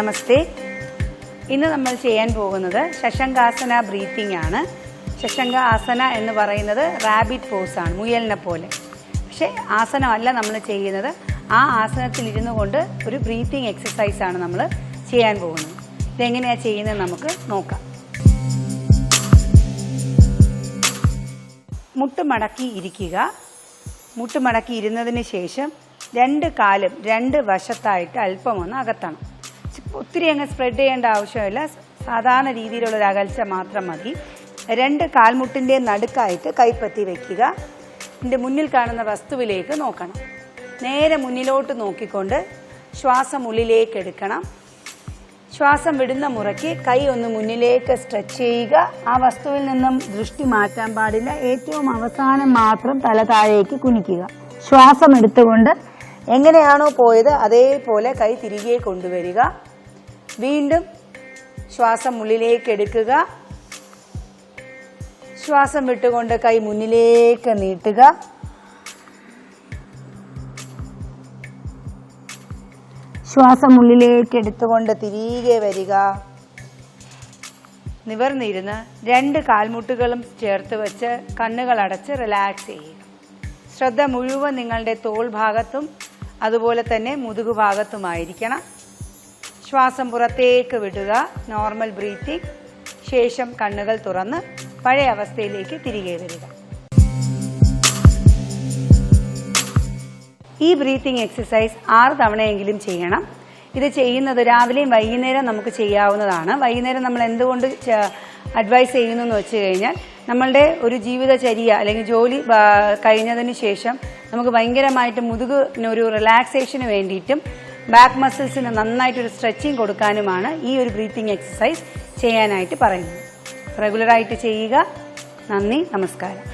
നമസ്തേ. ഇന്ന് നമ്മൾ ചെയ്യാൻ പോകുന്നത് ശശങ്കാസന ബ്രീത്തിങ് ആണ്. ശശങ്കാസന എന്ന് പറയുന്നത് റാബിറ്റ് പോസ് ആണ്, മുയലിനെ പോലെ. പക്ഷേ ആസനമല്ല നമ്മൾ ചെയ്യുന്നത്. ആ ആസനത്തിൽ ഇരുന്നു കൊണ്ട് ഒരു ബ്രീത്തിങ് എക്സസൈസ് ആണ് നമ്മൾ ചെയ്യാൻ പോകുന്നത്. ഇതെങ്ങനെയാണ് ചെയ്യുന്നത് നമുക്ക് നോക്കാം. മുട്ടുമടക്കി ഇരിക്കുക. മുട്ടുമടക്കി ഇരുന്നതിന് ശേഷം രണ്ട് കാലും രണ്ട് വശത്തായിട്ട് അല്പം ഒന്ന് അകത്തണം. ഒത്തിരി അങ്ങ് സ്പ്രെഡ് ചെയ്യേണ്ട ആവശ്യമില്ല. സാധാരണ രീതിയിലുള്ളൊരു അകൽച്ച മാത്രം മതി. രണ്ട് കാൽമുട്ടിൻ്റെ നടുക്കായിട്ട് കൈപ്പത്തി വയ്ക്കുക. എൻ്റെ മുന്നിൽ കാണുന്ന വസ്തുവിലേക്ക് നോക്കണം. നേരെ മുന്നിലോട്ട് നോക്കിക്കൊണ്ട് ശ്വാസം ഉള്ളിലേക്ക് എടുക്കണം. ശ്വാസം വിടുന്ന മുറയ്ക്ക് കൈ ഒന്ന് മുന്നിലേക്ക് സ്ട്രെച്ച് ചെയ്യുക. ആ വസ്തുവിൽ നിന്നും ദൃഷ്ടി മാറ്റാൻ പാടില്ല. ഏറ്റവും അവസാനം മാത്രം തല താഴേക്ക് കുനിക്കുക. ശ്വാസം എടുത്തുകൊണ്ട് എങ്ങനെയാണോ പോയത് അതേപോലെ കൈ തിരികെ കൊണ്ടുവരിക. വീണ്ടും ശ്വാസം ഉള്ളിലേക്ക് എടുക്കുക. ശ്വാസം വിട്ടുകൊണ്ട് കൈ മുന്നിലേക്ക് നീട്ടുക. ശ്വാസം ഉള്ളിലേക്ക് എടുത്തുകൊണ്ട് തിരികെ വരിക. നിവർന്നിരുന്ന് രണ്ട് കാൽമുട്ടുകളും ചേർത്ത് വെച്ച് കണ്ണുകൾ അടച്ച് റിലാക്സ് ചെയ്യുക. ശ്രദ്ധ മുഴുവൻ നിങ്ങളുടെ തോൾ ഭാഗത്തും അതുപോലെ തന്നെ മുതുകു ഭാഗത്തുമായിരിക്കണം. ശ്വാസം പുറത്തേക്ക് വിടുക, നോർമൽ ബ്രീത്തിങ്. ശേഷം കണ്ണുകൾ തുറന്ന് പഴയ അവസ്ഥയിലേക്ക് തിരികെ വരിക. ഈ ബ്രീത്തിങ് എക്സസൈസ് 6 തവണയെങ്കിലും ചെയ്യണം. ഇത് ചെയ്യുന്നത് രാവിലെയും വൈകുന്നേരം നമുക്ക് ചെയ്യാവുന്നതാണ്. വൈകുന്നേരം നമ്മൾ എന്തുകൊണ്ട് അഡ്വൈസ് ചെയ്യുന്നു എന്ന് വെച്ച് കഴിഞ്ഞാൽ, നമ്മളുടെ ഒരു ജീവിതചര്യ അല്ലെങ്കിൽ ജോലി കഴിഞ്ഞതിന് ശേഷം നമുക്ക് ഭയങ്കരമായിട്ട് മുതുകിനൊരു റിലാക്സേഷന് വേണ്ടിയിട്ടും ബാക്ക് മസിൽസിന് നന്നായിട്ടൊരു സ്ട്രെച്ചിങ് കൊടുക്കാനുമാണ് ഈ ഒരു ബ്രീത്തിങ് എക്സസൈസ് ചെയ്യാനായിട്ട് പറയുന്നത്. റെഗുലറായിട്ട് ചെയ്യുക. നന്ദി, നമസ്കാരം.